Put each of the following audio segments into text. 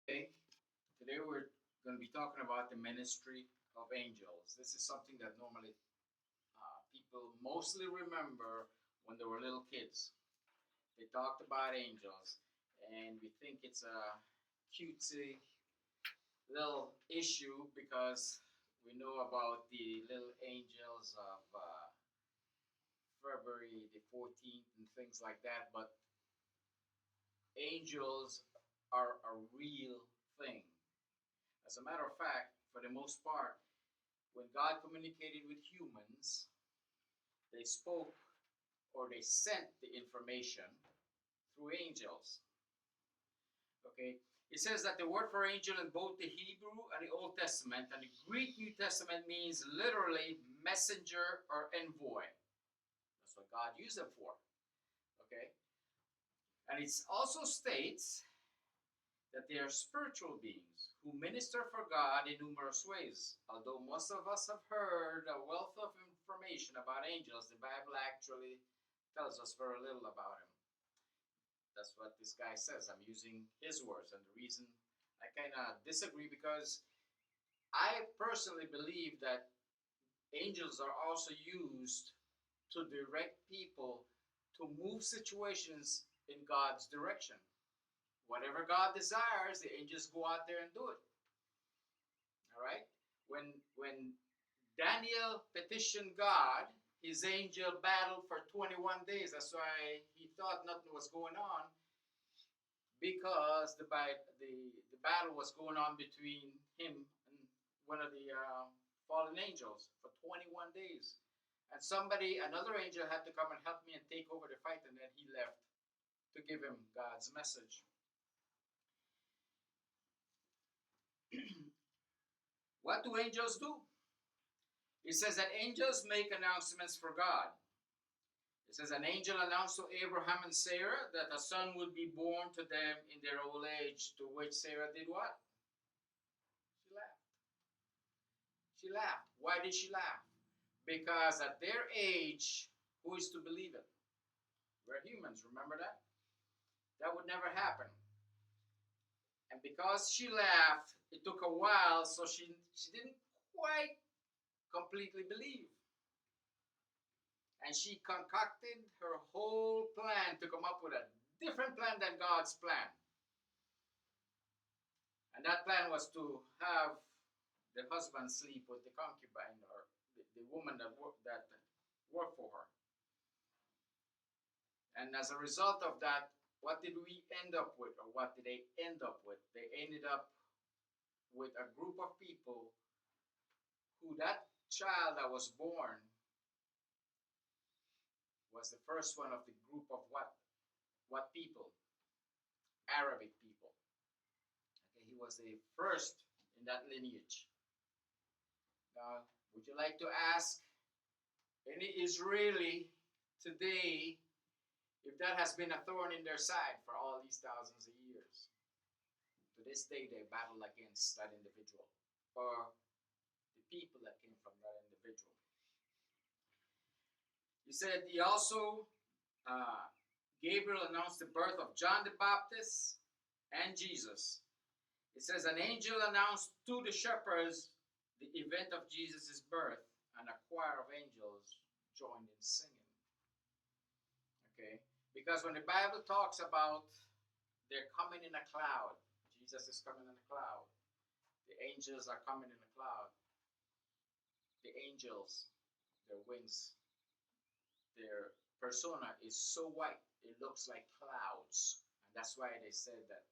Okay, today we're going to be talking about the ministry of angels. This is something that normally people mostly remember when they were little kids. They talked about angels, and we think it's a cutesy little issue because we know about the little angels of February the 14th and things like that, but angels are a real thing. As a matter of fact, for the most part, when God communicated with humans, they spoke or they sent the information through angels. Okay? It says that the word for angel in both the Hebrew and the Old Testament and the Greek New Testament means literally messenger or envoy. That's what God used them for. Okay? And it also states that they are spiritual beings who minister for God in numerous ways. Although most of us have heard a wealth of information about angels, the Bible actually tells us very little about them. That's what this guy says. I'm using his words. And the reason I kind of disagree because I personally believe that angels are also used to direct people to move situations in God's direction. Whatever God desires, the angels go out there and do it. All right? When Daniel petitioned God, his angel battled for 21 days. That's why he thought nothing was going on because the battle was going on between him and one of the fallen angels for 21 days. And another angel had to come and help me and take over the fight, and then he left to give him God's message. What do angels do? It says that angels make announcements for God. It says an angel announced to Abraham and Sarah that a son would be born to them in their old age, to which Sarah did what? She laughed. She laughed. Why did she laugh? Because at their age, who is to believe it? We're humans, remember that? That would never happen. And because she laughed, it took a while, so she didn't quite completely believe. And she concocted her whole plan to come up with a different plan than God's plan. And that plan was to have the husband sleep with the concubine or the woman that worked for her. And as a result of that, what did we end up with, or what did they end up with? They ended up with a group of people who that child that was born was the first one of the group of what people? Arabic people. Okay, he was the first in that lineage. Now, would you like to ask any Israeli today if that has been a thorn in their side for all these thousands of years? To this day, they battle against that individual or the people that came from that individual. He said he also, Gabriel announced the birth of John the Baptist and Jesus. It says an angel announced to the shepherds the event of Jesus' birth, and a choir of angels joined in singing. Okay? Because when the Bible talks about they're coming in a cloud, Jesus is coming in a cloud, the angels are coming in a cloud. The angels, their wings, their persona is so white, it looks like clouds. And that's why they said that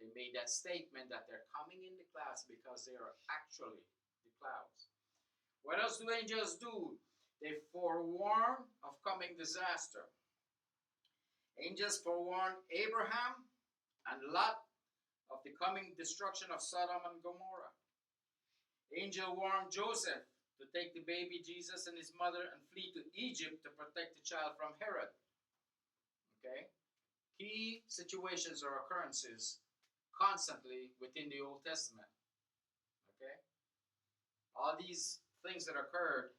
they made that statement that they're coming in the clouds because they are actually the clouds. What else do angels do? They forewarn of coming disaster. Angels forewarned Abraham and Lot of the coming destruction of Sodom and Gomorrah. Angel warned Joseph to take the baby Jesus and his mother and flee to Egypt to protect the child from Herod. Okay? Key situations or occurrences constantly within the Old Testament. Okay? All these things that occurred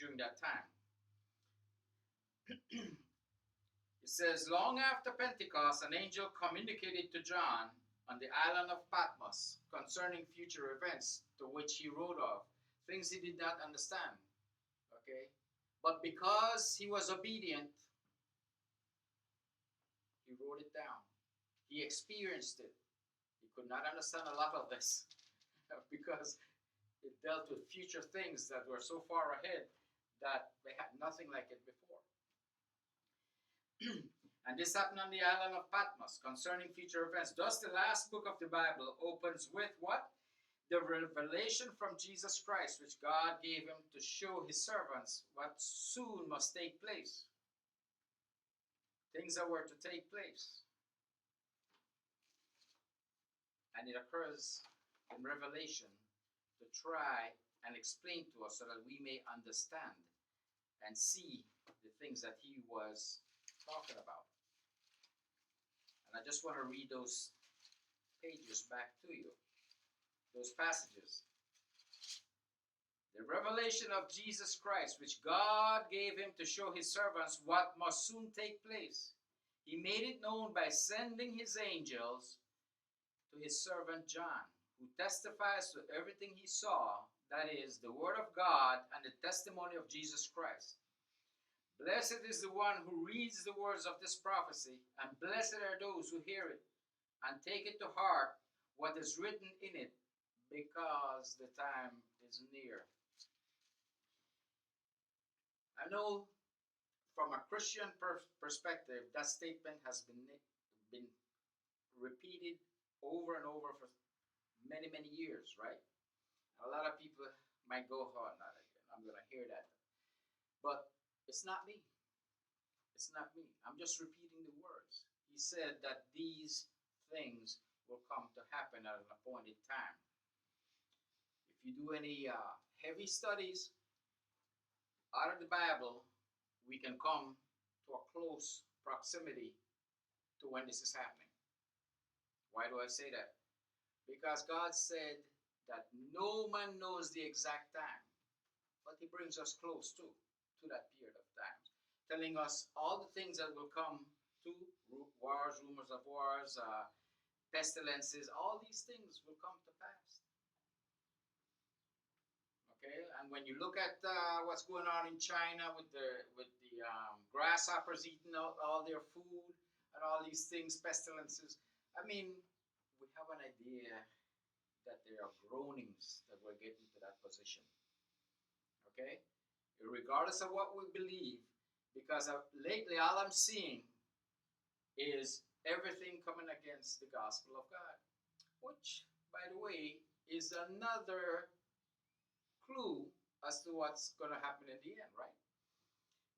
during that time. It says, long after Pentecost, an angel communicated to John on the island of Patmos concerning future events to which he wrote of, things he did not understand. Okay? But because he was obedient, he wrote it down. He experienced it. He could not understand a lot of this because it dealt with future things that were so far ahead that they had nothing like it before. And this happened on the island of Patmos concerning future events. Thus, the last book of the Bible opens with what? The revelation from Jesus Christ, which God gave him to show his servants what soon must take place. Things that were to take place. And it occurs in Revelation to try and explain to us so that we may understand and see the things that he was talking about. And I just want to read those pages back to you, those passages. The revelation of Jesus Christ, which God gave him to show his servants what must soon take place. He made it known by sending his angels to his servant John, who testifies to everything he saw, that is, the word of God and the testimony of Jesus Christ. Blessed is the one who reads the words of this prophecy, and blessed are those who hear it and take it to heart what is written in it, because the time is near. I know from a Christian perspective, that statement has been repeated over and over for many, many years, right? A lot of people might go, oh, not again. I'm going to hear that. But it's not me. It's not me. I'm just repeating the words. He said that these things will come to happen at an appointed time. If you do any heavy studies out of the Bible, we can come to a close proximity to when this is happening. Why do I say that? Because God said that no man knows the exact time, but he brings us close to that period of time, telling us all the things that will come to wars, rumors of wars, pestilences, all these things will come to pass. Okay, and when you look at what's going on in China with the grasshoppers eating all their food and all these things, pestilences, I mean, we have an idea that there are groanings that we're getting to that position. Okay, regardless of what we believe, because lately all I'm seeing is everything coming against the gospel of God, which, by the way, is another clue as to what's going to happen in the end, right?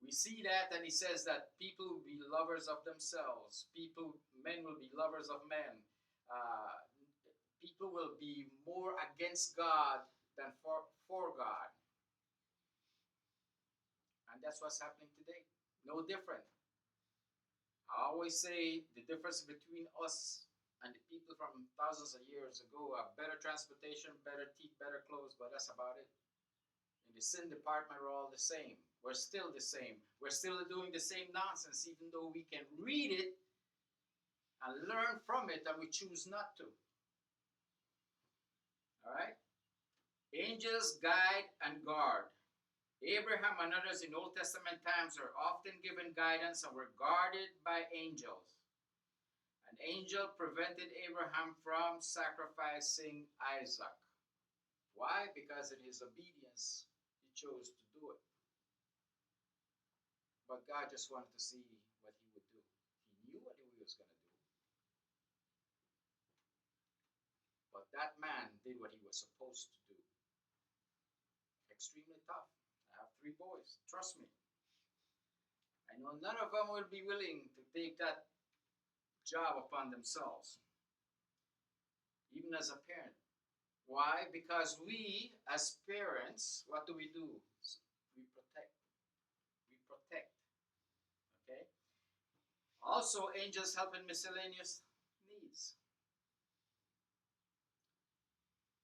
We see that, and he says that people will be lovers of themselves. Men will be lovers of men. People will be more against God than for God. And that's what's happening today. No different. I always say the difference between us and the people from thousands of years ago are better transportation, better teeth, better clothes, but that's about it. In the sin department, we're all the same. We're still the same. We're still doing the same nonsense, even though we can read it and learn from it, and we choose not to. All right? Angels guide and guard. Abraham and others in Old Testament times are often given guidance and were guarded by angels. An angel prevented Abraham from sacrificing Isaac. Why? Because in his obedience, he chose to do it. But God just wanted to see what he would do. He knew what he was going to do. But that man did what he was supposed to do. Extremely tough. I have 3 boys. Trust me. I know none of them will be willing to take that job upon themselves. Even as a parent. Why? Because we, as parents, what do? We protect. We protect. Okay? Also, angels help in miscellaneous needs.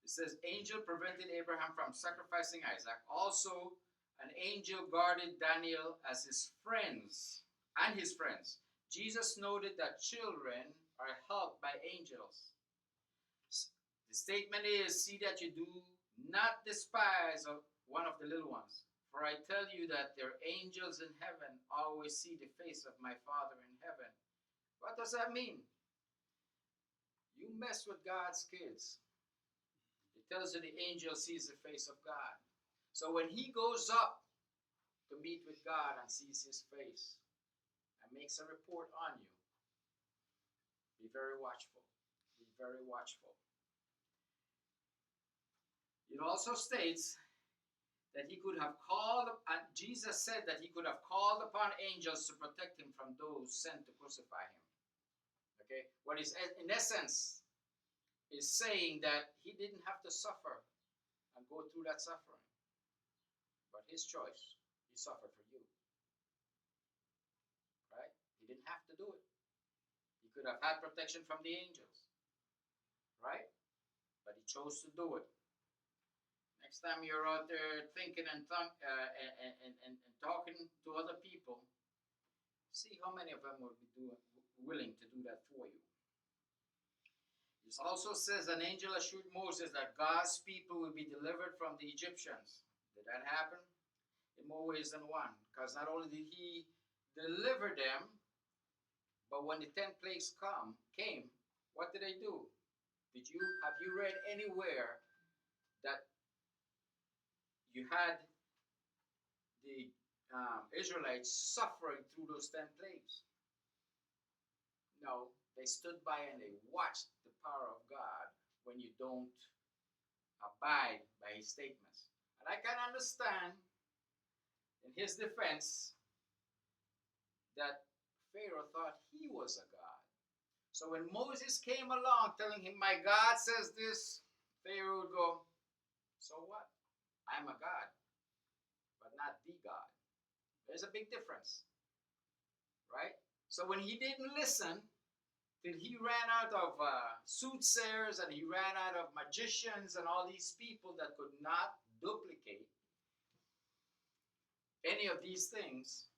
It says, angel prevented Abraham from sacrificing Isaac. Also, an angel guarded Daniel as his friends and his friends. Jesus noted that children are helped by angels. statement is, see that you do not despise one of the little ones. For I tell you that their angels in heaven always see the face of my Father in heaven. What does that mean? You mess with God's kids. It tells you the angel sees the face of God. So when he goes up to meet with God and sees his face and makes a report on you, be very watchful. Be very watchful. It also states that he could have called, and Jesus said that he could have called upon angels to protect him from those sent to crucify him. Okay? What is, in essence, is saying that he didn't have to suffer and go through that suffering. But his choice, he suffered for you. Right? He didn't have to do it. He could have had protection from the angels. Right? But he chose to do it. Next time you're out there thinking and talking to other people, see how many of them will be willing to do that for you. It also says an angel assured Moses that God's people will be delivered from the Egyptians. Did that happen? In more ways than one. Because not only did he deliver them, but when the 10 plagues came, what did they do? Have you read anywhere that you had the Israelites suffering through those 10 plagues? No, they stood by and they watched the power of God when you don't abide by his statements. And I can understand, in his defense, that Pharaoh thought he was a God. So when Moses came along telling him, my God says this, Pharaoh would go, so what? I'm a God, but not the God. There's a big difference, right? So when he didn't listen, till he ran out of soothsayers and he ran out of magicians and all these people that could not duplicate any of these things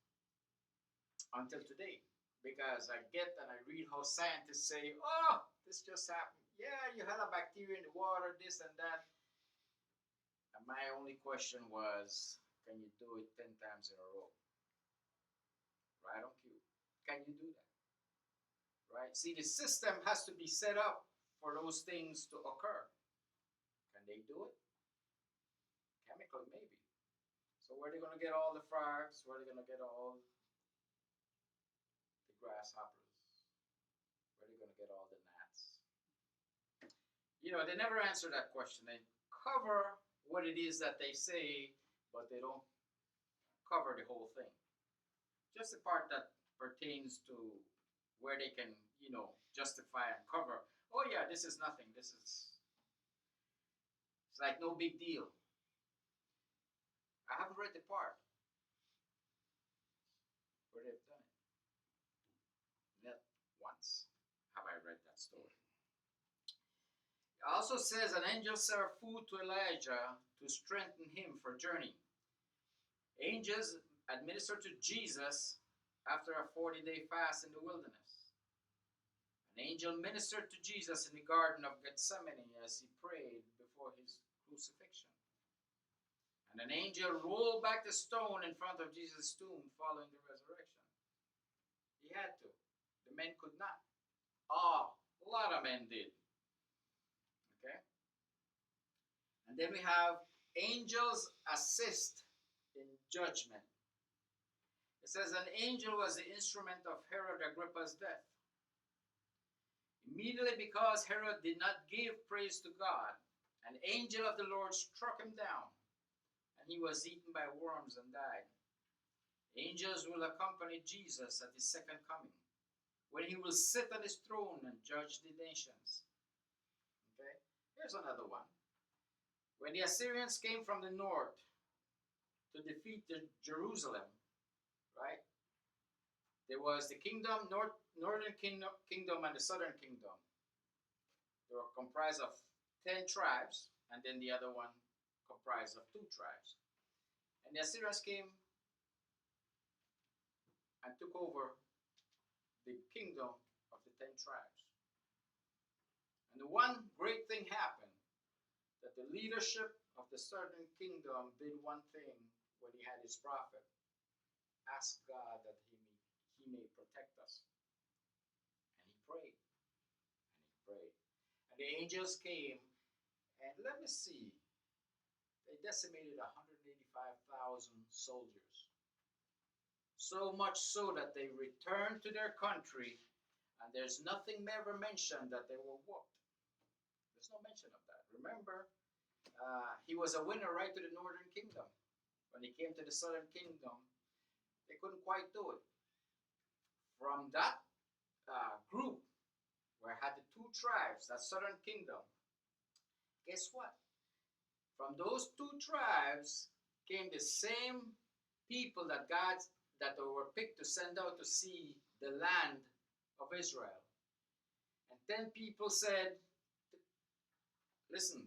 until today. Because I get and I read how scientists say, oh, this just happened. Yeah, you had a bacteria in the water, this and that. And my only question was, can you do it 10 times in a row? Right on cue. Can you do that? Right? See, the system has to be set up for those things to occur. Can they do it? Chemically, maybe. So where are they going to get all the frogs? Where are they going to get all the grasshoppers? Where are they going to get all the gnats? You know, they never answer that question. They cover what it is that they say, but they don't cover the whole thing. Just the part that pertains to where they can, you know, justify and cover. Oh yeah, this is nothing. It's like no big deal. I haven't read the part where they've done it. Not once have I read that story. It also says an angel served food to Elijah to strengthen him for journey. Angels administered to Jesus after a 40-day fast in the wilderness. An angel ministered to Jesus in the Garden of Gethsemane as he prayed before his crucifixion. And an angel rolled back the stone in front of Jesus' tomb following the resurrection. He had to. The men could not. Oh, a lot of men did. Okay? And then we have angels assist in judgment. It says an angel was the instrument of Herod Agrippa's death. Immediately because Herod did not give praise to God, an angel of the Lord struck him down, and he was eaten by worms and died. Angels will accompany Jesus at his second coming, when he will sit on his throne and judge the nations. Okay? Here's another one. When the Assyrians came from the north to defeat Jerusalem, right? There was the kingdom, northern kingdom and the southern kingdom. They were comprised of 10 tribes, and then the other one comprised of 2 tribes. And the Assyrians came and took over the kingdom of the 10 tribes. And the one great thing happened. But the leadership of the southern kingdom did one thing when he had his prophet: ask God that he may protect us. And he prayed, and he prayed. And the angels came, and let me see, they decimated 185,000 soldiers. So much so that they returned to their country, and there's nothing ever mentioned that they were whooped. There's no mention of that. Remember, he was a winner right to the northern kingdom. When he came to the southern kingdom, they couldn't quite do it. From that group, where had the two tribes, that southern kingdom, guess what? From those two tribes came the same people that were picked to send out to see the land of Israel. And 10 people said, listen,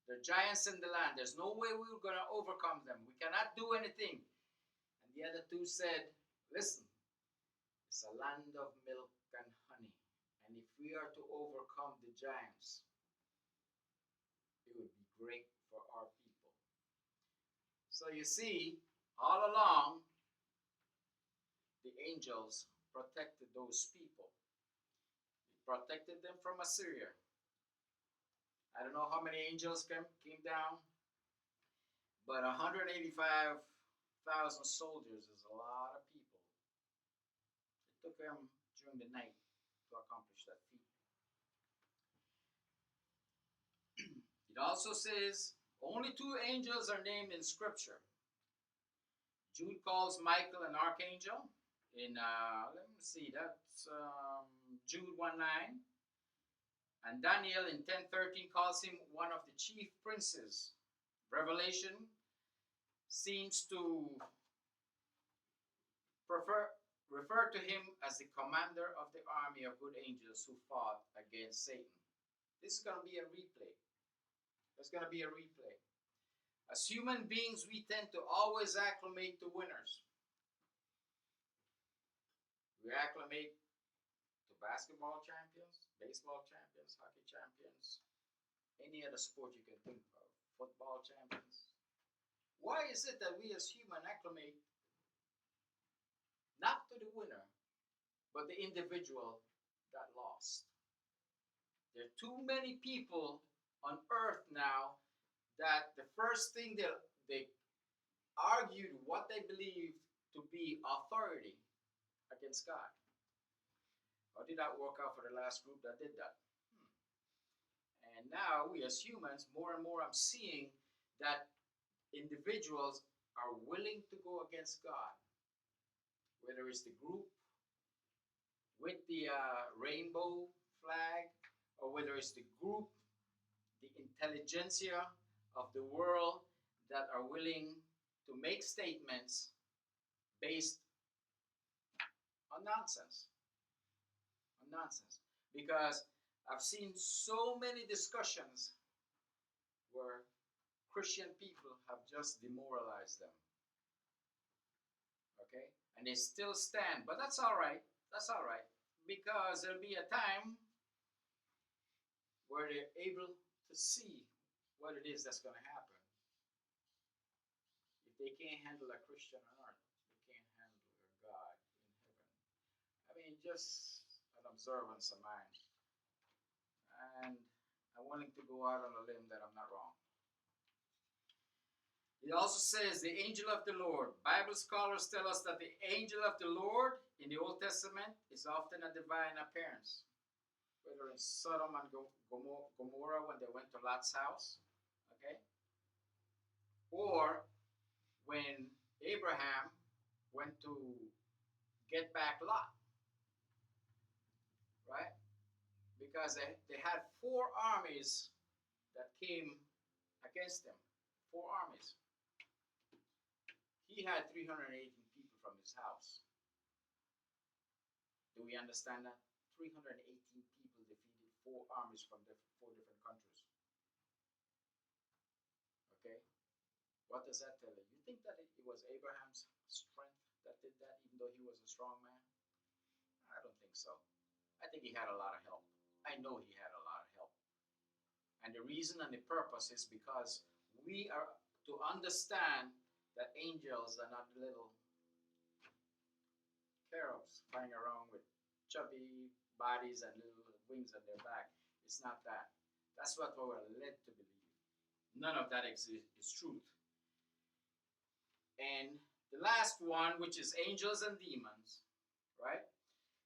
there are giants in the land. There's no way we're going to overcome them. We cannot do anything. And the other two said, listen, it's a land of milk and honey. And if we are to overcome the giants, it would be great for our people. So you see, all along, the angels protected those people. They protected them from Assyria. I don't know how many angels came down, but 185,000 soldiers is a lot of people. It took them during the night to accomplish that feat. It also says only 2 angels are named in Scripture. Jude calls Michael an archangel. In let me see, that's Jude 1:9. And Daniel in 10:13 calls him one of the chief princes. Revelation seems to refer to him as the commander of the army of good angels who fought against Satan. This is going to be a replay. There's going to be a replay. As human beings, we tend to always acclimate to winners. We acclimate to basketball champions, baseball champions, hockey champions, any other sport you can think of, football champions. Why is it that we as humans acclimate not to the winner, but the individual that lost? There are too many people on earth now that the first thing they argued what they believe to be authority against God. How did that work out for the last group that did that? And now we as humans, more and more I'm seeing that individuals are willing to go against God. Whether it's the group with the rainbow flag, or whether it's the group, the intelligentsia of the world that are willing to make statements based on nonsense. On nonsense. Because I've seen so many discussions where Christian people have just demoralized them. Okay? And they still stand. But that's all right. That's all right. Because there'll be a time where they're able to see what it is that's going to happen. If they can't handle a Christian on earth, they can't handle a God in heaven. I mean, just an observance of mine. And I'm willing to go out on a limb that I'm not wrong. It also says the angel of the Lord. Bible scholars tell us that the angel of the Lord in the Old Testament is often a divine appearance. Whether in Sodom and Gomorrah when they went to Lot's house, okay? Or when Abraham went to get back Lot, right? Because they had 4 armies that came against them. 4 armies. He had 318 people from his house. Do we understand that? 318 people defeated 4 armies from 4 different countries. Okay? What does that tell you? You think that it was Abraham's strength that did that, even though he was a strong man? I don't think so. I think he had a lot of help. I know he had a lot of help. And And the reason and the purpose is because we are to understand that angels are not little cherubs flying around with chubby bodies and little wings on their back. It's not that. That's what we were led to believe. None of that is truth. And the last one, which is angels and demons, right?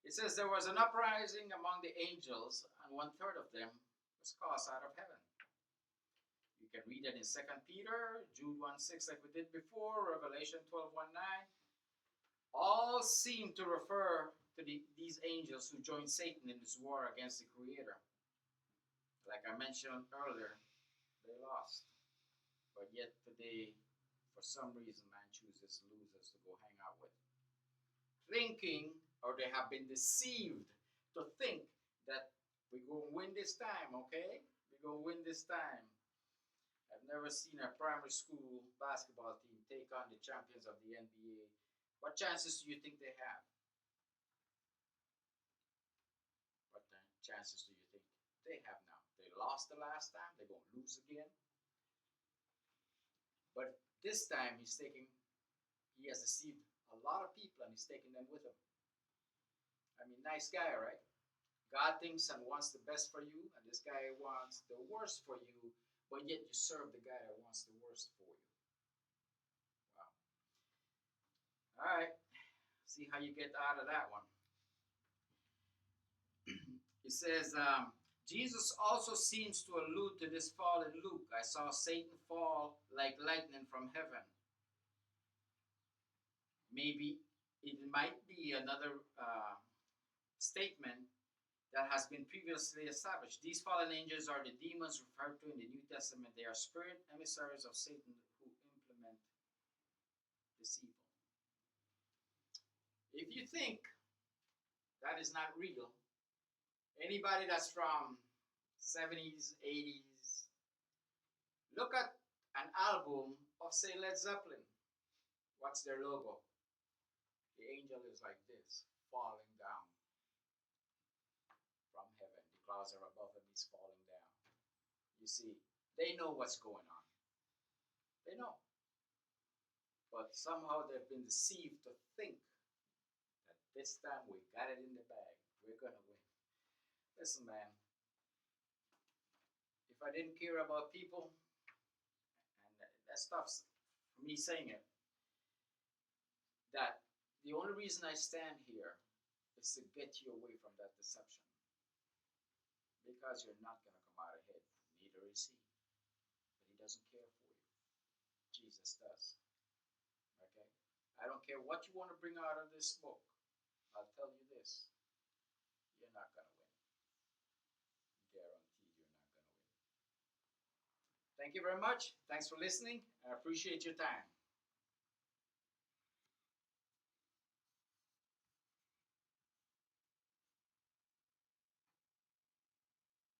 It says there was an uprising among the angels, and 1/3 of them was cast out of heaven. You can read it in 2 Peter, Jude 1:6, like we did before, Revelation 12:1-9. All seem to refer to these angels who joined Satan in this war against the Creator. Like I mentioned earlier, they lost. But yet today, for some reason, man chooses losers to go hang out with. Thinking, or they have been deceived to think that we're going to win this time, okay? We're going to win this time. I've never seen a primary school basketball team take on the champions of the NBA. What chances do you think they have? What chances do you think they have now? They lost the last time. They're going to lose again. But this time he has deceived a lot of people and he's taking them with him. I mean, nice guy, right? God thinks and wants the best for you, and this guy wants the worst for you, but yet you serve the guy that wants the worst for you. Wow. All right. See how you get out of that one. It says, Jesus also seems to allude to this fall in Luke. I saw Satan fall like lightning from heaven. Maybe it might be another statement that has been previously established. These fallen angels are the demons referred to in the New Testament. They are spirit emissaries of Satan who implement this evil. If you think that is not real, anybody that's from 70s, 80s, look at an album of, say, Led Zeppelin. What's their logo? The angel is like this, falling down from heaven. The clouds are above him, he's falling down. You see, they know what's going on. They know. But somehow they've been deceived to think that this time we got it in the bag. We're going to win. Listen, man. If I didn't care about people, and that stuff's me saying it, that the only reason I stand here is to get you away from that deception. Because you're not going to come out ahead. Neither is he. But he doesn't care for you. Jesus does. Okay? I don't care what you want to bring out of this smoke. I'll tell you this. You're not going to win. Guaranteed you're not going to win. Thank you very much. Thanks for listening. I appreciate your time.